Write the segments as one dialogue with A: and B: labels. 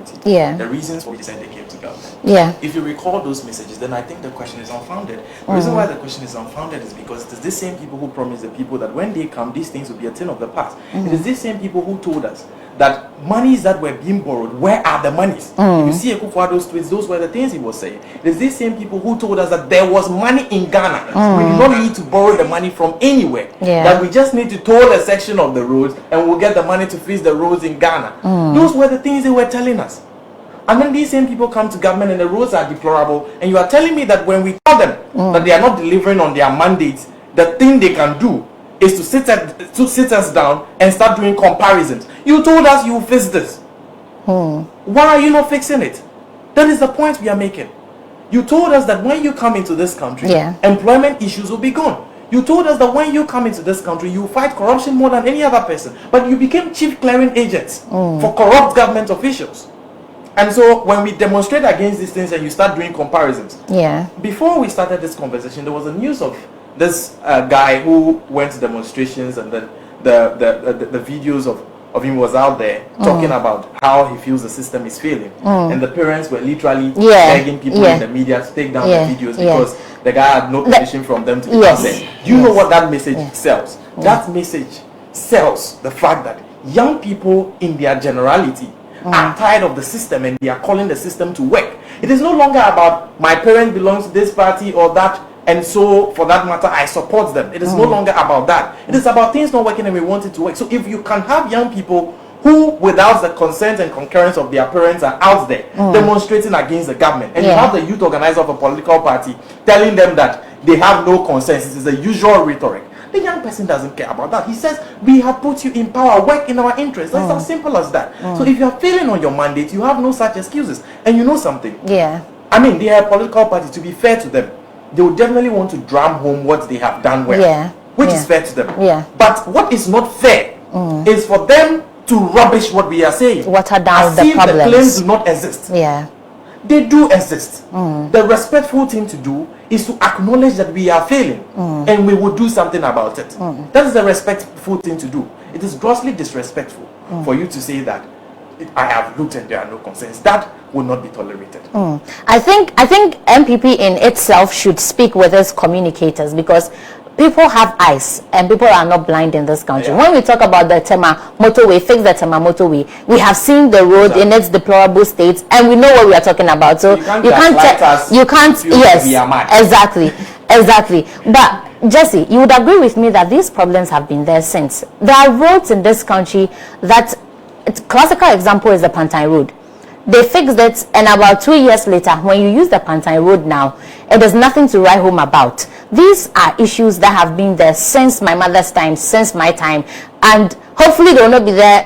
A: minority.
B: Yeah.
A: The reasons for which they came to government.
B: Yeah.
A: If you recall those messages, then I think the question is unfounded. The reason why the question is unfounded is because it is these same people who promise the people that when they come, these things will be a thing of the past. It is these same people who told us that monies that were being borrowed, where are the monies? If you see Akufo-Addo's tweets, those were the things he was saying. It is these same people who told us that there was money in Ghana. We do not need to borrow the money from anywhere. That we just need to toll a section of the roads and we'll get the money to fix the roads in Ghana. Those were the things they were telling us. And then these same people come to government and the roads are deplorable, and you are telling me that when we tell them that they are not delivering on their mandates, the thing they can do is to sit us down and start doing comparisons. You told us you will fix this. Why are you not fixing it? That is the point we are making. You told us that when you come into this country, employment issues will be gone. You told us that when you come into this country, you fight corruption more than any other person. But you became chief clearing agents for corrupt government officials. And so when we demonstrate against these things and you start doing comparisons, before we started this conversation, there was a news of this guy who went to demonstrations, and then the videos of him was out there talking about how he feels the system is failing, and the parents were literally begging people in the media to take down the videos because the guy had no permission from them to be there. Do you know what that message sells? That message sells the fact that young people in their generality are tired of the system and they are calling the system to work. It is no longer about my parent belongs to this party or that, and so for that matter I support them. It is no longer about that. It is about things not working and we want it to work. So if you can have young people who, without the consent and concurrence of their parents, are out there demonstrating against the government, and you have the youth organizer of a political party telling them that they have no consent, it is the usual rhetoric. The young person doesn't care about that. He says, we have put you in power, work in our interest. That's as simple as that. So if you are failing on your mandate, you have no such excuses. And you know something? I mean, they are a political party. To be fair to them, they will definitely want to dram home what they have done well, which is fair to them. But what is not fair is for them to rubbish what we are saying.
B: Water down the problems.
A: The claims do not exist. They do exist. The respectful thing to do is to acknowledge that we are failing and we will do something about it. That is the respectful thing to do. It is grossly disrespectful for you to say that I have looked and there are no concerns. That will not be tolerated.
B: I think MPP in itself should speak with its communicators, because people have eyes and people are not blind in this country. When we talk about the Tema motorway, fix the Tema motorway, we have seen the road in its deplorable state and we know what we are talking about. So you can't exactly. But Jesse, you would agree with me that these problems have been there since. There are roads in this country that, classical example is the Pantai Road. They fixed it, and about 2 years later, when you use the Pantai Road now, it is nothing to write home about. These are issues that have been there since my mother's time, since my time, and hopefully they will not be there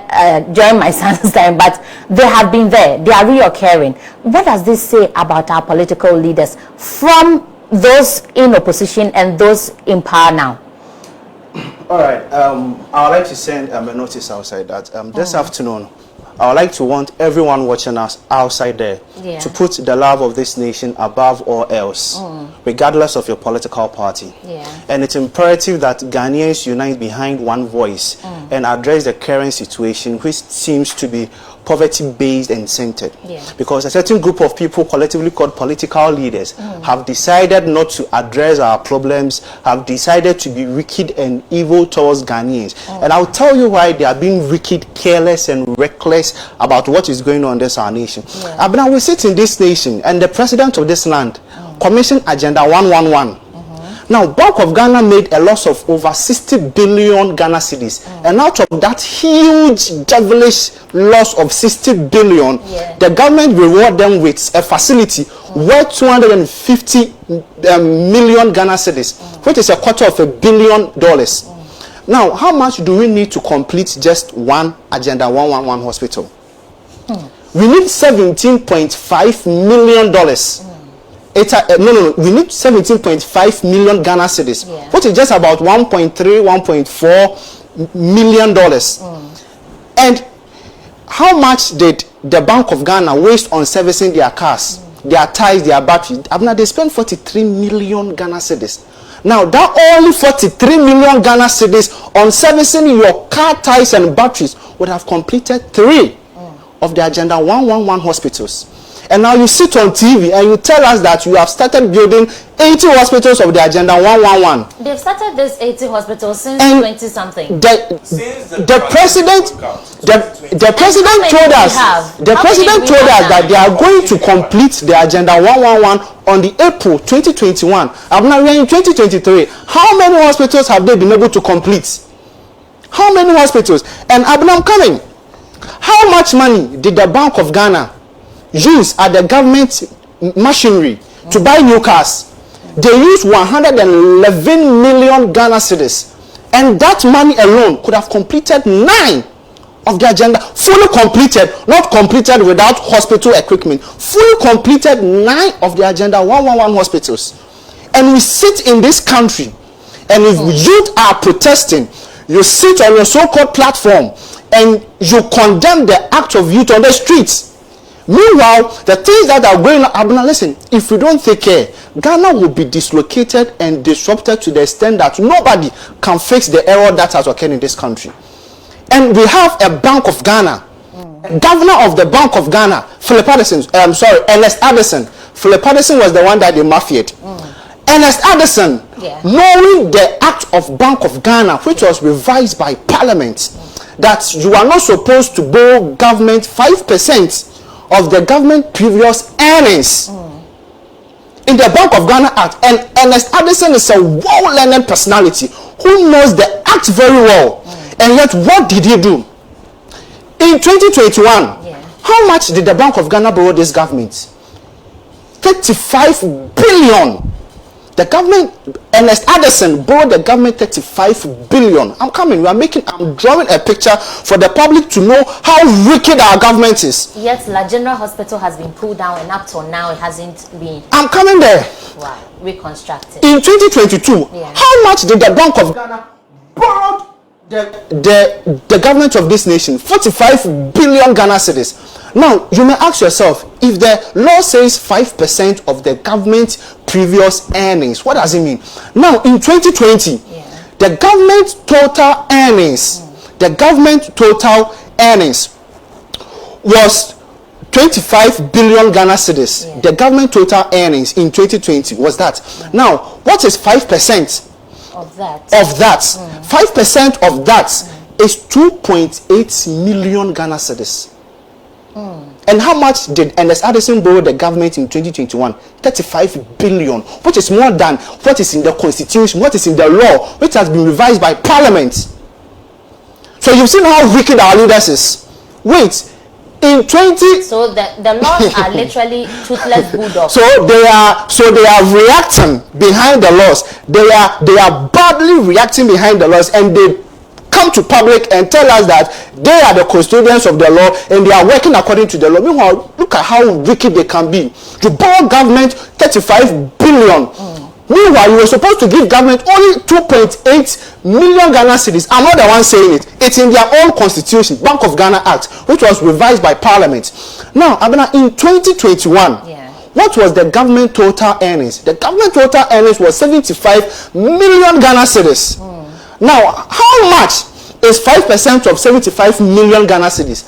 B: during my son's time, but they have been there. They are reoccurring. What does this say about our political leaders, from those in opposition and those in power now?
C: All right. I would like to send a notice outside that this afternoon, I would like to want everyone watching us outside there to put the love of this nation above all else, regardless of your political party. And it's imperative that Ghanaians unite behind one voice and address the current situation, which seems to be poverty-based and centered. Because a certain group of people, collectively called political leaders, have decided not to address our problems, have decided to be wicked and evil towards Ghanaians. And I'll tell you why they are being wicked, careless, and reckless about what is going on in this our nation. But now we sit in this nation, and the president of this land commissioned Agenda 111. Now, Bank of Ghana made a loss of over 60 billion Ghana cedis. And out of that huge, devilish loss of 60 billion, the government reward them with a facility worth 250 million Ghana cedis, which is $250 million. Now, how much do we need to complete just one Agenda 111 hospital? We need $17.5 million. We need 17.5 million Ghana cedis, which is just about $1.4 million. And how much did the Bank of Ghana waste on servicing their cars, their tires, their batteries? They spent 43 million Ghana cedis. Now, that only 43 million Ghana cedis on servicing your car tires and batteries would have completed 3 of the Agenda 111 hospitals. And now you sit on TV and you tell us that you have started building 80 hospitals of the Agenda 111.
B: They've started this 80 hospitals since 20-something.
C: The president told us that they are going to complete the Agenda 111 on the April 2021. I'm now in 2023. How many hospitals have they been able to complete? How many hospitals? And I'm coming. How much money did the Bank of Ghana use at the government machinery to buy new cars? They used 111 million Ghana cedis, and that money alone could have completed 9 of the agenda, fully completed, not completed without hospital equipment, fully completed 9 of the Agenda 111 hospitals. And we sit in this country, and if youth are protesting, you sit on your so-called platform and you condemn the act of youth on the streets. Meanwhile, the things that are going on, listen, if we don't take care, Ghana will be dislocated and disrupted to the extent that nobody can fix the error that has occurred in this country. And we have a Bank of Ghana, governor of the Bank of Ghana, Ernest Addison. Philip Addison was the one that they mafiaed. Ernest Addison, knowing the act of Bank of Ghana, which was revised by Parliament, that you are not supposed to borrow government 5% of the government previous earnings in the Bank of Ghana Act. And Ernest Addison is a well-learned personality who knows the act very well. And yet, what did he do? In 2021, how much did the Bank of Ghana borrow this government? 35 billion. The government, Ernest Addison borrowed the government 35 billion. I'm drawing a picture for the public to know how wicked our government is.
B: Yet, La General Hospital has been pulled down, and up till now it hasn't been.
C: I'm coming there.
B: Wow, reconstructed.
C: In 2022, how much did the Bank of Ghana borrow the government of this nation? 45 billion Ghana cedis. Now, you may ask yourself, if the law says 5% of the government's previous earnings, what does it mean? Now, in 2020, the government total earnings, was 25 billion Ghana cedis. The government total earnings in 2020 was that. Now, what is 5%
B: of that?
C: 5% of that is 2.8 million Ghana cedis. And how much did Ernest Addison borrow the government in 2021? 35 billion, which is more than what is in the constitution, what is in the law, which has been revised by Parliament. So you've seen how wicked our leaders is. Wait, in 20...
B: So the laws are literally toothless bulldogs.
C: So they are reacting behind the laws. They are badly reacting behind the laws, and they come to public and tell us that they are the custodians of the law and they are working according to the law. Meanwhile, look at how wicked they can be. You borrow government 35 billion. Meanwhile, you were supposed to give government only 2.8 million Ghana cedis. I'm not the one saying it. It's in their own constitution, Bank of Ghana Act, which was revised by Parliament. Now, Abena, in 2021, what was the government total earnings? The government total earnings was 75 million Ghana cedis. Now, how much is 5% of 75 million Ghana cedis?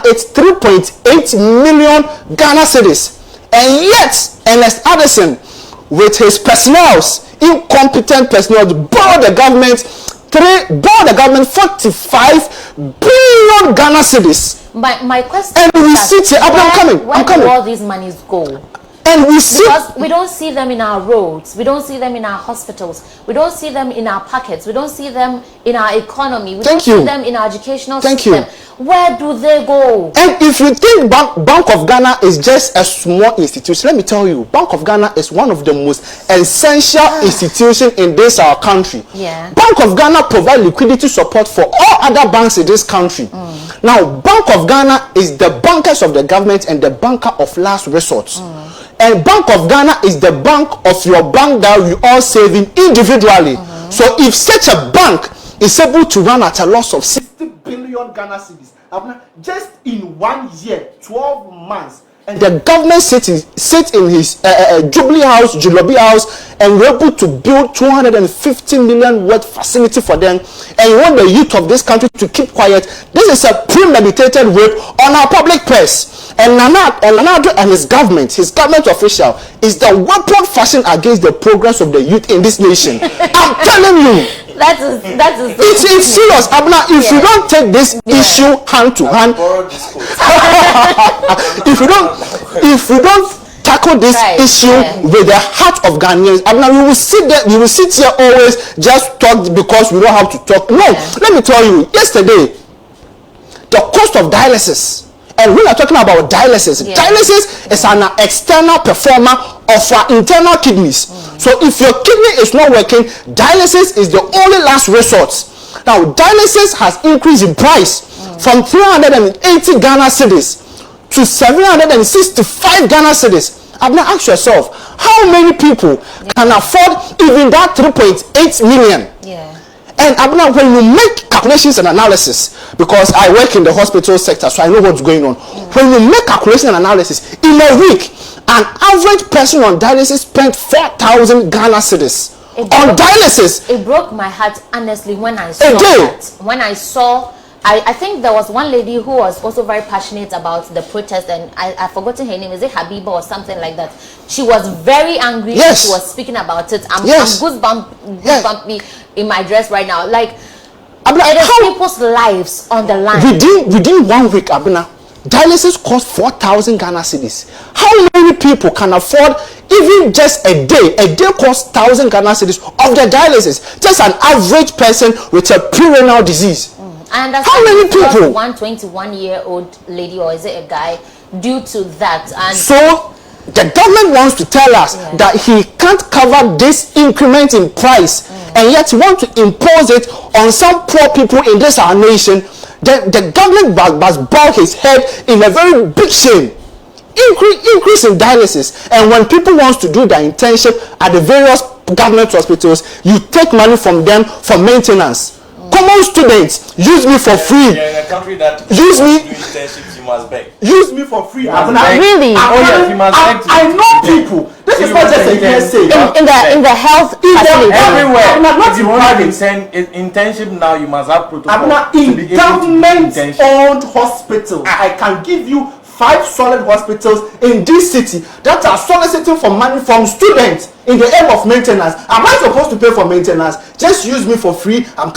C: It's 3.8 million Ghana cedis. And yet, Ernest Addison, with his personnels, incompetent personnel, borrowed the government 45 billion Ghana cedis.
B: My question
C: and we sit here,
B: where do all these monies go?
C: And
B: because we don't see them in our roads, we don't see them in our hospitals, we don't see them in our pockets, we don't see them in our economy, we don't see them in our educational system. Where do they go?
C: And if you think Bank of Ghana is just a small institution, let me tell you, Bank of Ghana is one of the most essential institutions in this our country. Bank of Ghana provides liquidity support for all other banks in this country. Now, Bank of Ghana is the bankers of the government and the banker of last resort. And Bank of Ghana is the bank of your bank that we all saving individually. So if such a bank is able to run at a loss of 60 billion Ghana cedis, just in 1 year, 12 months, The government sit in his Jubilee House, and we're able to build 250 million worth facility for them. And you want the youth of this country to keep quiet? This is a premeditated rape on our public purse. And Nana and his government official, is the weapon fashioned against the progress of the youth in this nation. I'm telling you.
B: That is
C: it's serious. Abna, if you don't take this issue hand to hand, if we don't tackle this issue with the heart of Ghanaians, Abna, we will sit here always just talk because we don't have to talk. No, let me tell you, yesterday, the cost of dialysis, and we are talking about dialysis. Dialysis is an external performer of our internal kidneys. So if your kidney is not working, dialysis is the only last resort. Now, dialysis has increased in price from 380 Ghana cedis to 765 Ghana cedis. I've now asked yourself, how many people can afford even that 3.8 million? And Abuna, when you make calculations and analysis, because I work in the hospital sector, so I know what's going on. When you make calculation and analysis, in a week, an average person on dialysis spent 4,000 Ghana cedis on dialysis. It
B: broke my heart, honestly, when I saw that. When I saw, I think there was one lady who was also very passionate about the protest, and I've forgotten her name. Is it Habiba or something like that? She was very angry.
C: Yes.
B: She was speaking about it. I'm goosebump me in my dress right now. Like, it is people's lives on the line.
C: Within 1 week, Abuna, dialysis costs 4,000 Ghana cedis. How many people can afford even just a day? A day costs 1,000 Ghana cedis of the dialysis. Just an average person with a pre-renal disease.
B: I understand.
C: How many people?
B: 121-year-old lady, or is it a guy, due to that? And
C: so the government wants to tell us that he can't cover this increment in price, and yet he wants to impose it on some poor people in this our nation. The government must bow his head in a very big shame. Increase in dialysis, and when people want to do their internship at the various government hospitals, you take money from them for maintenance. Common students use me for free.
A: Yeah, in a country that
C: use me.
A: Do internships, you must beg.
C: Use me for free.
B: Really?
A: You must beg.
C: I know people. This is not just a hearsay.
B: In the health facility.
A: Everywhere. If you want to internship now, you must have protocol.
C: In government-owned hospitals, I can give you 5 solid hospitals in this city that are soliciting for money from students in the aim of maintenance. Am I supposed to pay for maintenance? Just use me for free. I'm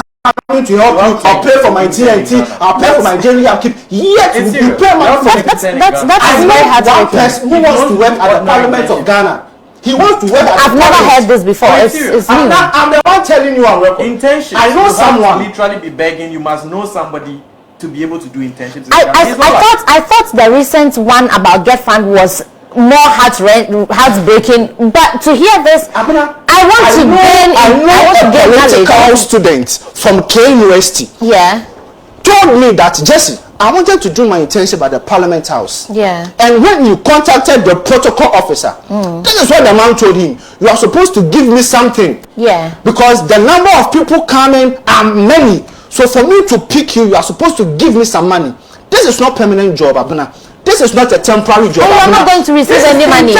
C: coming to help you. I'll pay for my TNT. I'll pay for my daily upkeep. Yet you pay money for it.
B: That's very hard.
C: One person who wants to work at the Parliament of Ghana. He wants to work at
B: I've never heard this before. It's
C: I'm the one telling you on record.
A: Intentions.
C: I know someone.
A: You literally be begging. You must know somebody to be able to do internships.
B: I thought the recent one about Get Fund was more heartbreaking, but to hear this, I want to get
C: political students from KUST told me that, Jesse, I wanted to do my internship at the Parliament House. And when you contacted the protocol officer, this is what the man told him: you are supposed to give me something. Because the number of people coming are many. So for me to pick you, you are supposed to give me some money. This is not permanent job, Abuna. This is not a temporary job.
B: You are not going to receive any money.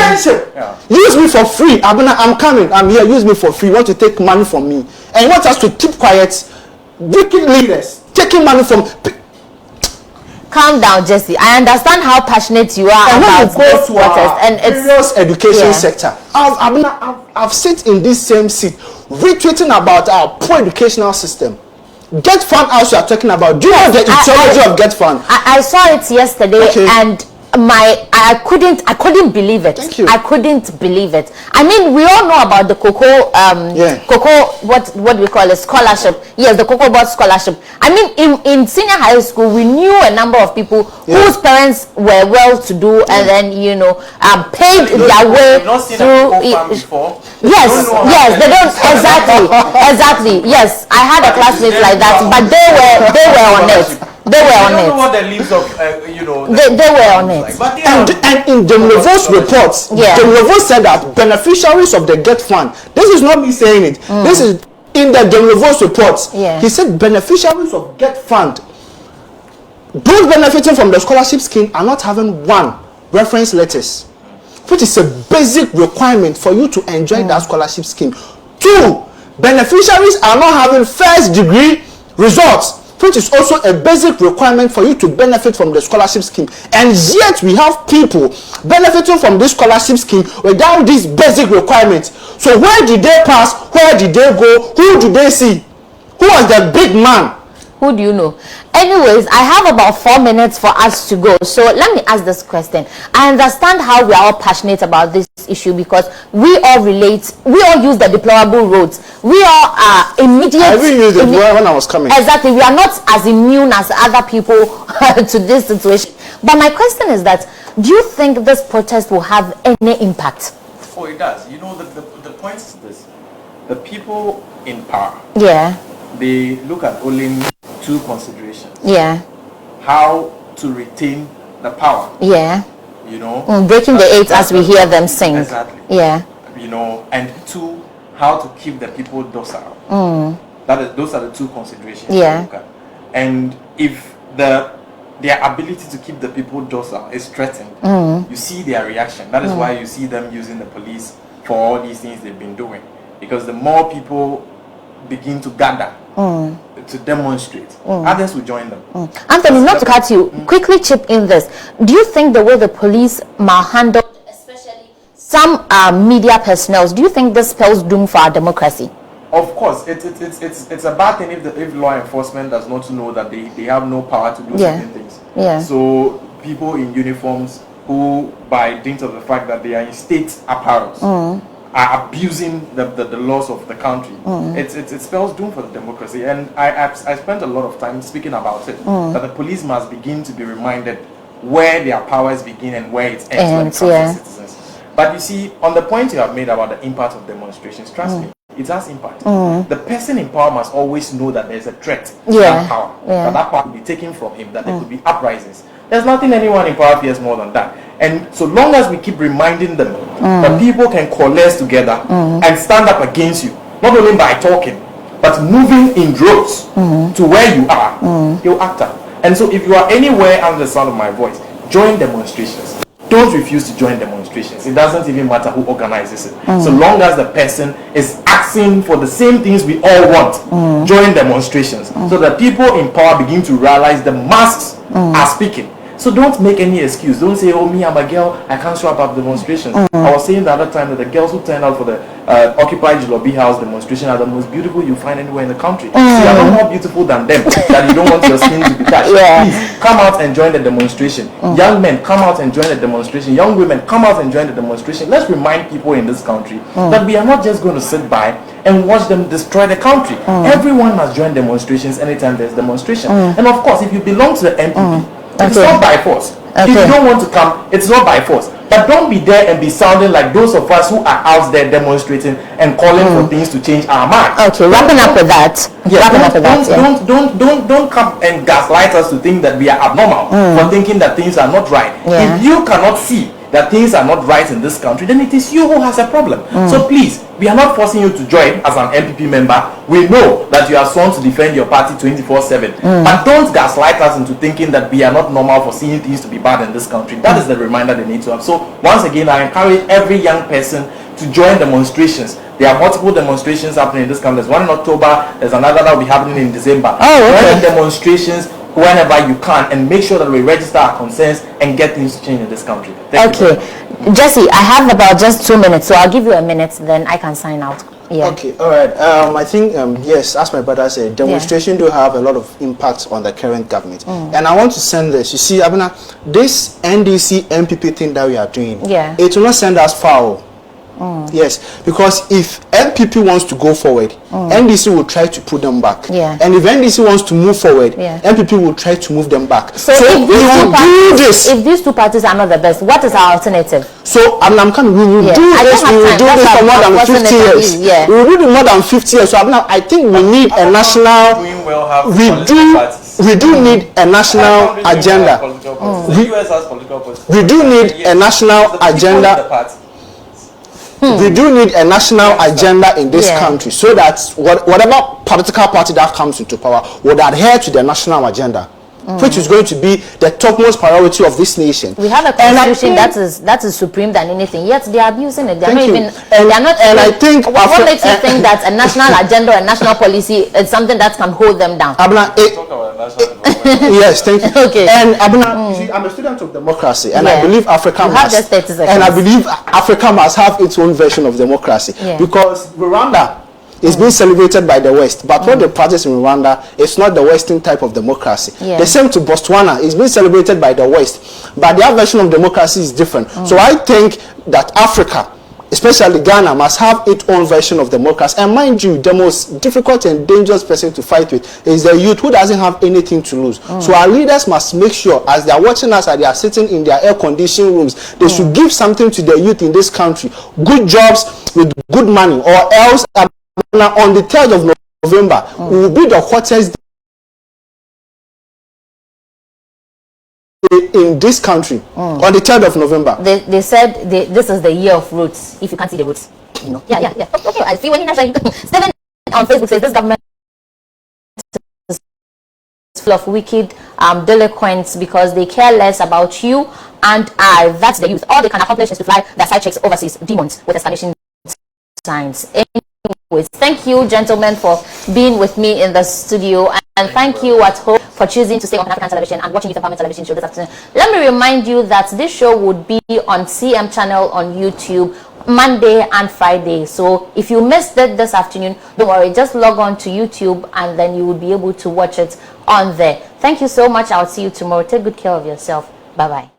C: Use me for free, Abuna. I'm coming. I'm here. Use me for free. You want to take money from me, and you want us to keep quiet. Wicked leaders taking money from.
B: Calm down, Jesse. I understand how passionate you are about this protest, and
C: it's education sector. I've sit in this same seat, retweeting about our poor educational system. Get Fund house you are talking about. Do you know the etiology of Get Fund? I saw it yesterday, and I couldn't believe it.
B: Thank you. I couldn't believe it. I mean, we all know about the Cocoa what we call a scholarship. Yes, the Cocoa Board scholarship. I mean, in senior high school, we knew a number of people whose parents were well to do, and then paid their way through. Yes, they don't exactly. Yes, I had a classmate like that, but they were on it. They were on it.
A: What the leaves of,
B: they were on it.
C: And in Demlevo's reports, Demlevo said that beneficiaries of the Get Fund, this is not me saying it, this is in the Demlevo's reports. He said beneficiaries of Get Fund, those benefiting from the scholarship scheme are not having one reference letters, which is a basic requirement for you to enjoy that scholarship scheme. 2, beneficiaries are not having first degree results, which is also a basic requirement for you to benefit from the scholarship scheme. And yet we have people benefiting from this scholarship scheme without these basic requirements. So where did they pass? Where did they go? Who do they see? Who was the big man?
B: Who do you know? Anyways, I have about 4 minutes for us to go. So let me ask this question. I understand how we are all passionate about this issue because we all relate. We all use the deplorable roads. We all are immediate.
C: I even used it when I was coming.
B: Exactly. We are not as immune as other people to this situation. But my question is that, do you think this protest will have any impact?
A: Oh, it does. You know, the point is this. The people in power.
B: Yeah.
A: They look at only 2 considerations.
B: Yeah.
A: How to retain the power.
B: Yeah.
A: You know.
B: Breaking the 8 as we hear them sing.
A: Exactly.
B: Yeah.
A: You know, and 2, how to keep the people docile. Those are the 2 considerations.
B: Yeah.
A: Look at. And if their ability to keep the people docile is threatened, you see their reaction. That is why you see them using the police for all these things they've been doing. Because the more people begin to gather to demonstrate, others will join them.
B: Anthony, not to cut you, quickly chip in this. Do you think the way the police malhandled, especially some media personnel, do you think this spells doom for our democracy?
A: Of course, it's a bad thing if law enforcement does not know that they have no power to do certain things.
B: Yeah.
A: So people in uniforms who, by dint of the fact that they are in state apparels, are abusing the laws of the country. It spells doom for the democracy. And I spent a lot of time speaking about it, that the police must begin to be reminded where their powers begin and where it ends when it comes to citizens. But you see, on the point you have made about the impact of demonstrations, trust me, it has impact. The person in power must always know that there's a threat to that power, that power will be taken from him, that there could be uprisings. There's nothing anyone in power fears more than that. And so long as we keep reminding them that people can coalesce together and stand up against you, not only by talking, but moving in droves to where you are, you'll act up. And so if you are anywhere under the sound of my voice, join demonstrations. Don't refuse to join demonstrations. It doesn't even matter who organizes it. So long as the person is asking for the same things we all want, join demonstrations. So that people in power begin to realize the masks are speaking. So don't make any excuse. Don't say, oh, me, I'm a girl, I can't show up at demonstrations. I was saying the other time that the girls who turned out for the Occupy Lobby House demonstration are the most beautiful you find anywhere in the country. So you are not more beautiful than them, that you don't want your skin to be touched. Please, come out and join the demonstration. Young men, come out and join the demonstration. Young women, come out and join the demonstration. Let's remind people in this country that we are not just going to sit by and watch them destroy the country. Everyone must join demonstrations anytime there's demonstration. And of course, if you belong to the MPP, it's not by force. If you don't want to come, it's not by force. But don't be there and be sounding like those of us who are out there demonstrating and calling for things to change our minds.
B: Okay, wrapping up with that.
A: Don't come and gaslight us to think that we are abnormal for thinking that things are not right. If you cannot see that things are not right in this country, then it is you who has a problem. So please, we are not forcing you to join as an MPP member. We know that you are sworn to defend your party 24/7. But don't gaslight us into thinking that we are not normal for seeing things to be bad in this country. That is the reminder they need to have. So once again, I encourage every young person to join demonstrations. There are multiple demonstrations happening in this country. There's one in October, there's another that will be happening in December. Join the demonstrations whenever you can and make sure that we register our concerns and get things to change in this country. Thank you.
B: Jesse, I have about just 2 minutes, so I'll give you a minute, then I can sign out.
C: Okay, all right. I think, yes, as my brother said, demonstration do have a lot of impact on the current government. And I want to send this. You see, Abina, this NDC MPP thing that we are doing, it will not send us far. Yes, because if NPP wants to go forward, NDC will try to put them back. And if NDC wants to move forward, NPP will try to move them back.
B: So if these two parties are not the best, what is our alternative?
C: So I'm coming. We will do this. We will do this for more than 50 years. We will do it more than 50 years. So I think we need a national. We do need a national agenda. We do need a national agenda. We do need a national agenda in this country, so that whatever political party that comes into power would adhere to the national agenda. which is going to be the topmost priority of this nation.
B: We have a constitution that is supreme than anything, yet they are abusing it. They are not even. They are not.
C: And I think
B: what makes you think that a national agenda or a national policy is something that can hold them down?
C: Yes, thank you.
B: Okay.
C: And Abuna, see, I'm a student of democracy, and I believe Africa must. And I believe Africa must have its own version of democracy, because Rwanda is being celebrated by the West, but what they practice in Rwanda is not the Western type of democracy. The same to Botswana is being celebrated by the West, but their version of democracy is different. So I think that Africa, especially Ghana, must have its own version of democracy. And mind you, the most difficult and dangerous person to fight with is the youth, who doesn't have anything to lose. So our leaders must make sure, as they are watching us, as they are sitting in their air-conditioned rooms, they should give something to the youth in this country, good jobs with good money, or else on the 3rd of November will be the hottest day in this country. On the 3rd of November.
B: They said this is the year of roots. If you can't see the roots, you know. Yeah. Okay, I see when you Stephen on Facebook says this government is full of wicked delinquents because they care less about you and I. That's the youth. All they can accomplish is to fly their side checks overseas, demons with exclamation signs. Anyways, thank you, gentlemen, for being with me in the studio, and thank you at home for choosing to stay on African television and watching Youth Empowerment Television show this afternoon. Let me remind you that this show would be on CM channel on YouTube Monday and Friday. So if you missed it this afternoon, don't worry, just log on to YouTube and then you will be able to watch it on there. Thank you so much. I'll see you tomorrow. Take good care of yourself. Bye bye.